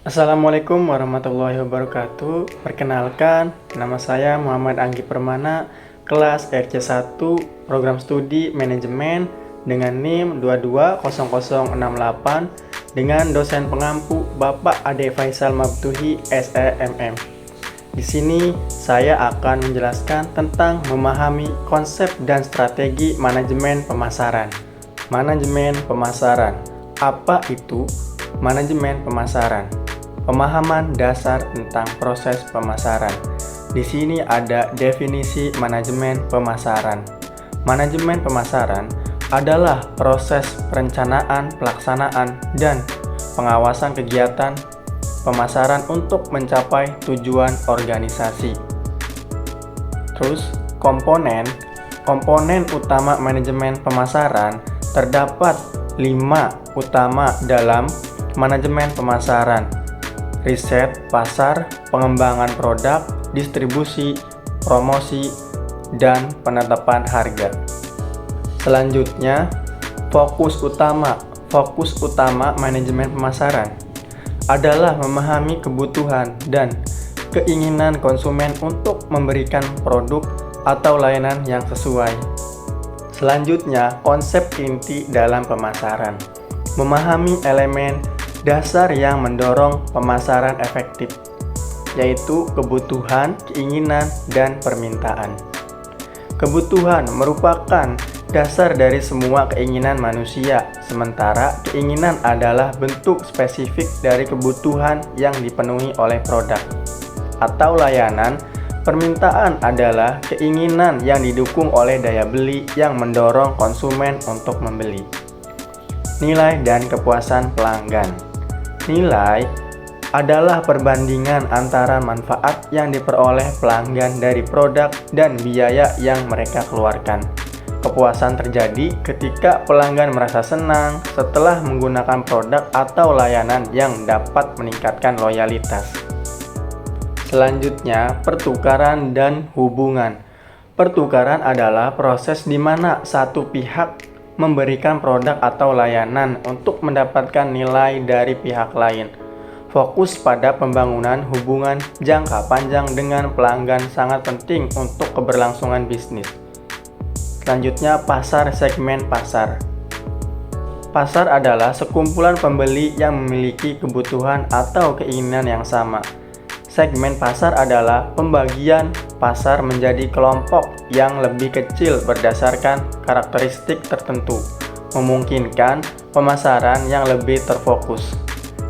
Assalamualaikum warahmatullahi wabarakatuh. Perkenalkan, nama saya Muhammad Anggi Permana, kelas RC1, Program Studi Manajemen dengan NIM 220068 dengan dosen pengampu Bapak Ade Faisal Mabtuhi SEMM. Di sini saya akan menjelaskan tentang memahami konsep dan strategi manajemen pemasaran. Manajemen pemasaran. Apa itu manajemen pemasaran? Pemahaman dasar tentang proses pemasaran. Di sini ada definisi manajemen pemasaran. Manajemen pemasaran adalah proses perencanaan, pelaksanaan, dan pengawasan kegiatan pemasaran untuk mencapai tujuan organisasi. Terus, komponen utama manajemen pemasaran terdapat 5 utama dalam manajemen pemasaran: riset pasar, pengembangan produk, distribusi, promosi, dan penetapan harga. Selanjutnya, fokus utama manajemen pemasaran adalah memahami kebutuhan dan keinginan konsumen untuk memberikan produk atau layanan yang sesuai. Selanjutnya, konsep inti dalam pemasaran. Memahami elemen dasar yang mendorong pemasaran efektif, yaitu kebutuhan, keinginan, dan permintaan. Kebutuhan merupakan dasar dari semua keinginan manusia, sementara keinginan adalah bentuk spesifik dari kebutuhan yang dipenuhi oleh produk atau layanan. Permintaan adalah keinginan yang didukung oleh daya beli yang mendorong konsumen untuk membeli. Nilai dan kepuasan pelanggan. Nilai adalah perbandingan antara manfaat yang diperoleh pelanggan dari produk dan biaya yang mereka keluarkan. Kepuasan terjadi ketika pelanggan merasa senang setelah menggunakan produk atau layanan yang dapat meningkatkan loyalitas. Selanjutnya, pertukaran dan hubungan. Pertukaran adalah proses di mana satu pihak memberikan produk atau layanan untuk mendapatkan nilai dari pihak lain. Fokus pada pembangunan hubungan jangka panjang dengan pelanggan sangat penting untuk keberlangsungan bisnis. Selanjutnya, pasar. Segmen pasar. Pasar adalah sekumpulan pembeli yang memiliki kebutuhan atau keinginan yang sama. Segmen pasar adalah pembagian pasar menjadi kelompok yang lebih kecil berdasarkan karakteristik tertentu, memungkinkan pemasaran yang lebih terfokus.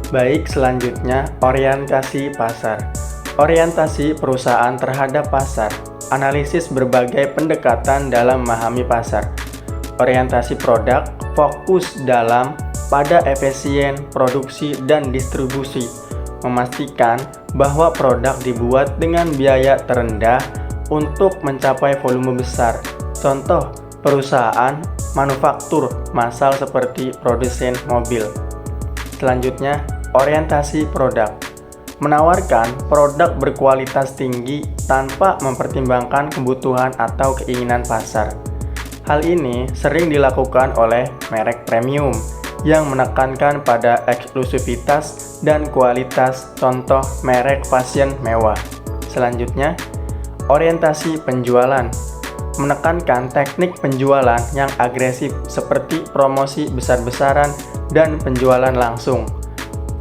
Baik, selanjutnya orientasi pasar. Orientasi perusahaan terhadap pasar. Analisis berbagai pendekatan dalam memahami pasar. Orientasi produk fokus pada efisien produksi dan distribusi, memastikan bahwa produk dibuat dengan biaya terendah untuk mencapai volume besar. Contoh, perusahaan manufaktur massal seperti produsen mobil. Selanjutnya, orientasi produk. Menawarkan produk berkualitas tinggi tanpa mempertimbangkan kebutuhan atau keinginan pasar. Hal ini sering dilakukan oleh merek premium yang menekankan pada eksklusivitas dan kualitas, contoh merek fashion mewah. Selanjutnya, orientasi penjualan. Menekankan teknik penjualan yang agresif seperti promosi besar-besaran dan penjualan langsung.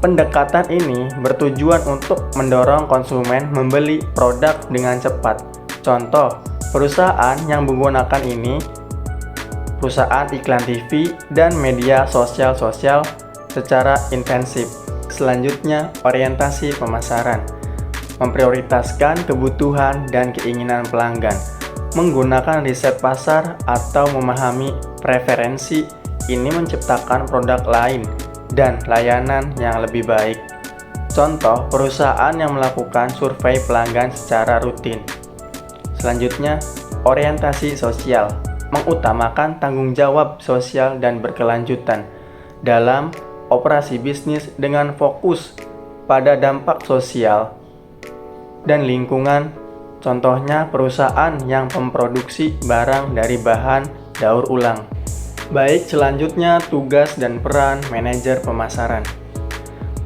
Pendekatan ini bertujuan untuk mendorong konsumen membeli produk dengan cepat. Contoh, perusahaan yang menggunakan ini perusahaan iklan TV dan media sosial secara intensif. Selanjutnya, orientasi pemasaran. Memprioritaskan kebutuhan dan keinginan pelanggan. Menggunakan riset pasar atau memahami preferensi ini menciptakan produk lain dan layanan yang lebih baik. Contoh, perusahaan yang melakukan survei pelanggan secara rutin. Selanjutnya, orientasi sosial. Mengutamakan tanggung jawab sosial dan berkelanjutan dalam operasi bisnis dengan fokus pada dampak sosial dan lingkungan. Contohnya, perusahaan yang memproduksi barang dari bahan daur ulang. Baik, selanjutnya tugas dan peran manajer pemasaran.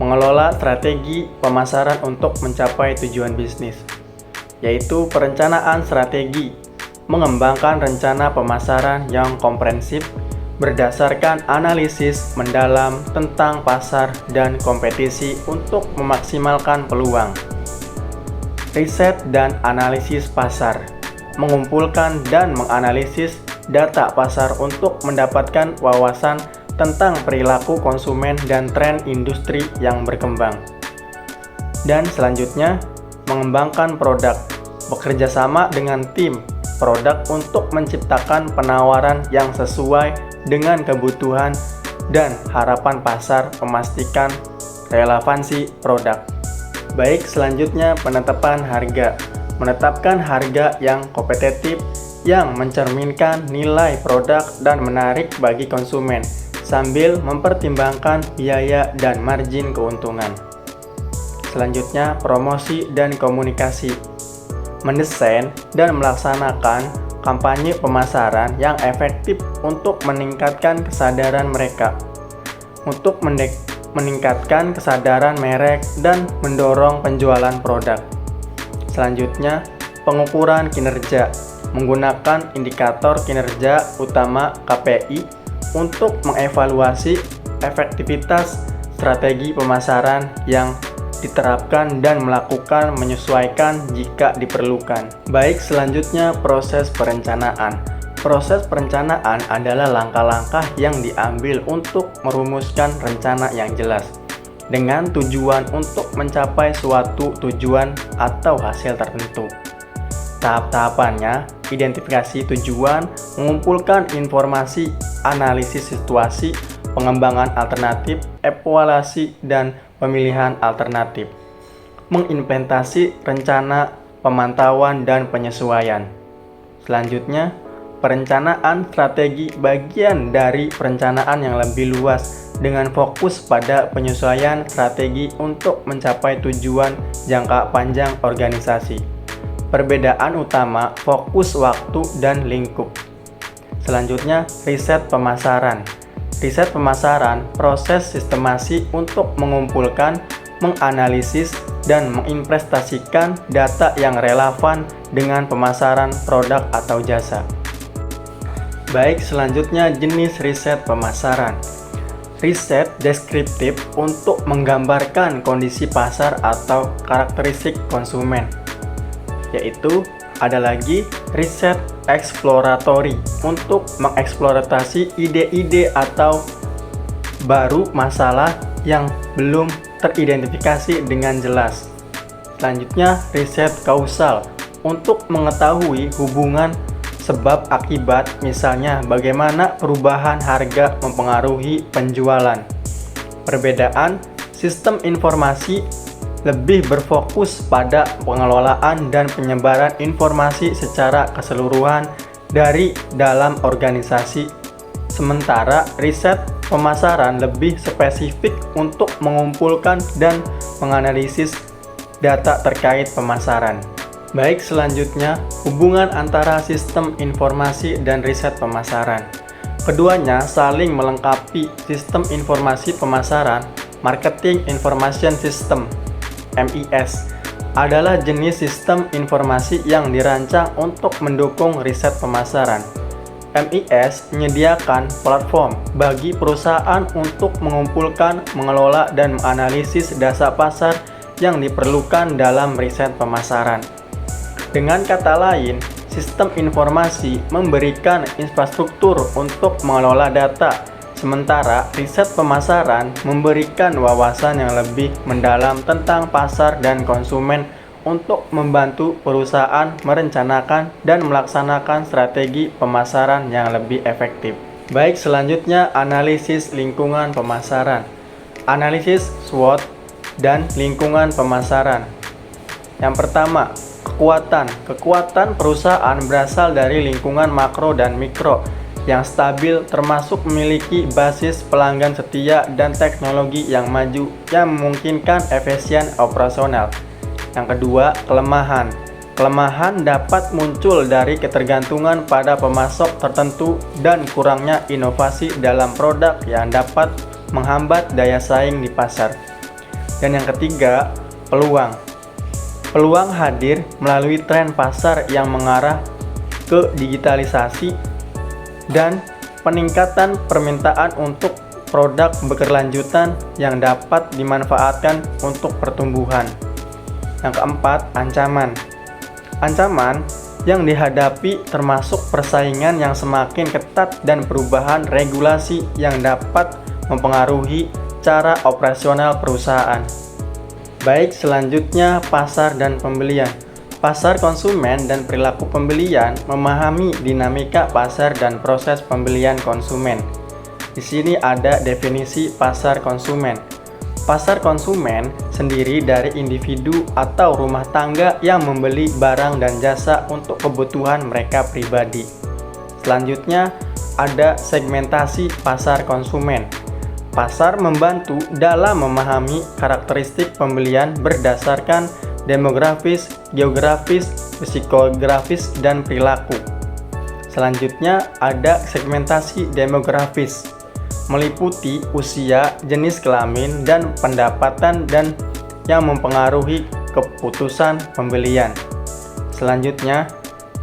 mengelola strategi pemasaran untuk mencapai tujuan bisnis, yaitu perencanaan strategi, mengembangkan rencana pemasaran yang komprehensif berdasarkan analisis mendalam tentang pasar dan kompetisi untuk memaksimalkan peluang. Riset dan analisis pasar, mengumpulkan dan menganalisis data pasar untuk mendapatkan wawasan tentang perilaku konsumen dan tren industri yang berkembang. Dan selanjutnya, mengembangkan produk, bekerja sama dengan tim produk untuk menciptakan penawaran yang sesuai dengan kebutuhan dan harapan pasar, memastikan relevansi produk. Baik, selanjutnya penetapan harga. Menetapkan harga yang kompetitif yang mencerminkan nilai produk dan menarik bagi konsumen, sambil mempertimbangkan biaya dan margin keuntungan. Selanjutnya, promosi dan komunikasi. Mendesain dan melaksanakan kampanye pemasaran yang efektif untuk meningkatkan kesadaran mereka, untuk meningkatkan kesadaran merek dan mendorong penjualan produk. Selanjutnya, pengukuran kinerja. Menggunakan indikator kinerja utama KPI untuk mengevaluasi efektivitas strategi pemasaran yang diterapkan dan melakukan menyesuaikan jika diperlukan. Baik, selanjutnya proses perencanaan. Proses perencanaan adalah langkah-langkah yang diambil untuk merumuskan rencana yang jelas dengan tujuan untuk mencapai suatu tujuan atau hasil tertentu. Tahap-tahapannya, identifikasi tujuan, mengumpulkan informasi, analisis situasi, pengembangan alternatif, evaluasi, dan pemilihan alternatif, mengimplementasi rencana, pemantauan, dan penyesuaian. Selanjutnya, perencanaan strategi bagian dari perencanaan yang lebih luas dengan fokus pada penyesuaian strategi untuk mencapai tujuan jangka panjang organisasi. Perbedaan utama fokus waktu dan lingkup. Selanjutnya, riset pemasaran. Riset pemasaran proses sistemasi untuk mengumpulkan, menganalisis, dan menginvestasikan data yang relevan dengan pemasaran produk atau jasa. Baik, selanjutnya jenis riset pemasaran. Riset deskriptif untuk menggambarkan kondisi pasar atau karakteristik konsumen, yaitu ada lagi riset eksploratory untuk mengeksplorasi ide-ide atau baru masalah yang belum teridentifikasi dengan jelas. Selanjutnya, riset kausal untuk mengetahui hubungan sebab akibat, misalnya bagaimana perubahan harga mempengaruhi penjualan. Perbedaan sistem informasi lebih berfokus pada pengelolaan dan penyebaran informasi secara keseluruhan dari dalam organisasi. Sementara riset pemasaran lebih spesifik untuk mengumpulkan dan menganalisis data terkait pemasaran. Baik, selanjutnya hubungan antara sistem informasi dan riset pemasaran. Keduanya saling melengkapi. Sistem informasi pemasaran, Marketing Information System (MIS) adalah jenis sistem informasi yang dirancang untuk mendukung riset pemasaran. MIS menyediakan platform bagi perusahaan untuk mengumpulkan, mengelola, dan menganalisis data pasar yang diperlukan dalam riset pemasaran. Dengan kata lain, sistem informasi memberikan infrastruktur untuk mengelola data, sementara riset pemasaran memberikan wawasan yang lebih mendalam tentang pasar dan konsumen untuk membantu perusahaan merencanakan dan melaksanakan strategi pemasaran yang lebih efektif. Baik, selanjutnya analisis lingkungan pemasaran. Analisis SWOT dan lingkungan pemasaran. Yang pertama, kekuatan. Kekuatan perusahaan berasal dari lingkungan makro dan mikro yang stabil, termasuk memiliki basis pelanggan setia dan teknologi yang maju yang memungkinkan efisien operasional. Yang kedua, kelemahan. Kelemahan dapat muncul dari ketergantungan pada pemasok tertentu dan kurangnya inovasi dalam produk yang dapat menghambat daya saing di pasar. Dan yang ketiga, peluang. Peluang hadir melalui tren pasar yang mengarah ke digitalisasi dan peningkatan permintaan untuk produk berkelanjutan yang dapat dimanfaatkan untuk pertumbuhan. Yang keempat, ancaman. Ancaman yang dihadapi termasuk persaingan yang semakin ketat dan perubahan regulasi yang dapat mempengaruhi cara operasional perusahaan. Baik, selanjutnya pasar dan pembelian. Pasar konsumen dan perilaku pembelian memahami dinamika pasar dan proses pembelian konsumen. Di sini ada definisi pasar konsumen. Pasar konsumen sendiri dari individu atau rumah tangga yang membeli barang dan jasa untuk kebutuhan mereka pribadi. Selanjutnya ada segmentasi pasar konsumen. Pasar membantu dalam memahami karakteristik pembelian berdasarkan demografis, geografis, psikografis, dan perilaku. Selanjutnya ada segmentasi demografis, meliputi usia, jenis kelamin, dan pendapatan dan yang mempengaruhi keputusan pembelian. Selanjutnya,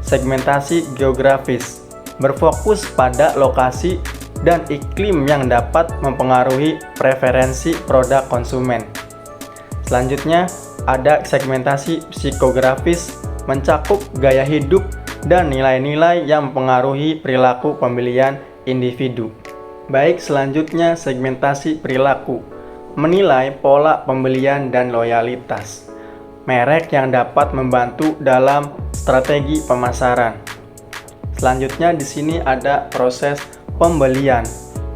segmentasi geografis, berfokus pada lokasi dan iklim yang dapat mempengaruhi preferensi produk konsumen. Selanjutnya, ada segmentasi psikografis, mencakup gaya hidup dan nilai-nilai yang mempengaruhi perilaku pembelian individu. Baik, selanjutnya segmentasi perilaku, menilai pola pembelian dan loyalitas. Merek yang dapat membantu dalam strategi pemasaran. Selanjutnya di sini ada proses pembelian.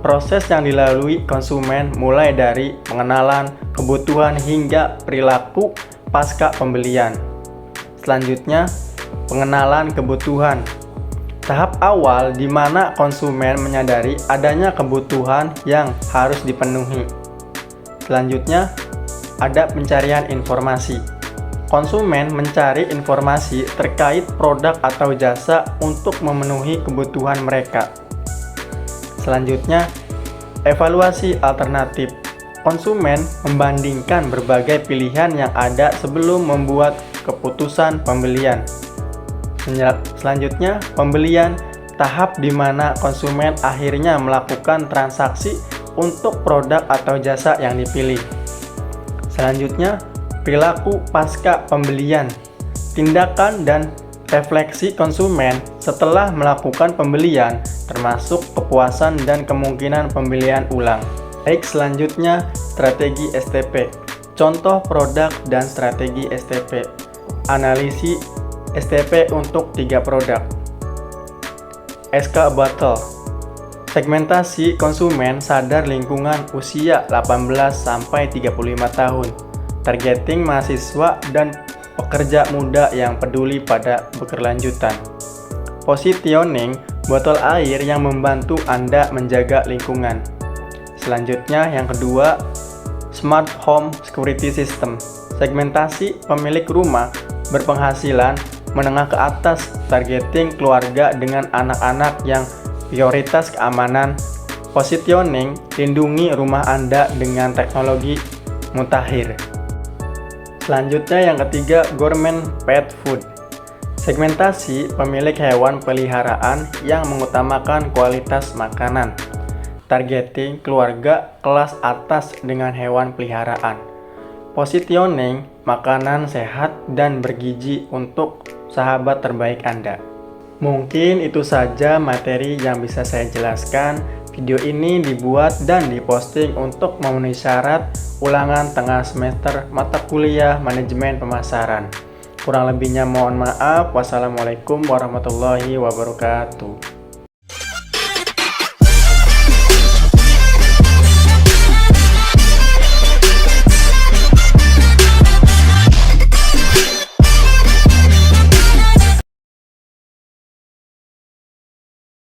Proses yang dilalui konsumen mulai dari pengenalan, kebutuhan hingga perilaku pasca pembelian. Selanjutnya, pengenalan kebutuhan. Tahap awal di mana konsumen menyadari adanya kebutuhan yang harus dipenuhi. Selanjutnya, ada pencarian informasi. Konsumen mencari informasi terkait produk atau jasa untuk memenuhi kebutuhan mereka. Selanjutnya, evaluasi alternatif. Konsumen membandingkan berbagai pilihan yang ada sebelum membuat keputusan pembelian. Selanjutnya, pembelian, tahap di mana konsumen akhirnya melakukan transaksi untuk produk atau jasa yang dipilih. Selanjutnya, perilaku pasca pembelian. Tindakan dan refleksi konsumen setelah melakukan pembelian, termasuk kepuasan dan kemungkinan pembelian ulang. Baik, selanjutnya strategi STP. Contoh produk dan strategi STP. Analisis STP untuk 3 produk. SK Battle. Segmentasi konsumen sadar lingkungan usia 18-35 tahun. Targeting mahasiswa dan pekerja muda yang peduli pada berkelanjutan. Positioning botol air yang membantu Anda menjaga lingkungan. Selanjutnya yang kedua, Smart Home Security System. Segmentasi pemilik rumah berpenghasilan menengah ke atas, targeting keluarga dengan anak-anak yang prioritas keamanan. Positioning, lindungi rumah Anda dengan teknologi mutakhir. Selanjutnya yang ketiga, Gourmet Pet Food. Segmentasi pemilik hewan peliharaan yang mengutamakan kualitas makanan. Targeting keluarga kelas atas dengan hewan peliharaan. Positioning, makanan sehat dan bergizi untuk sahabat terbaik Anda. Mungkin itu saja materi yang bisa saya jelaskan. Video ini dibuat dan diposting untuk memenuhi syarat ulangan tengah semester mata kuliah manajemen pemasaran. Kurang lebihnya mohon maaf. Wassalamualaikum warahmatullahi wabarakatuh.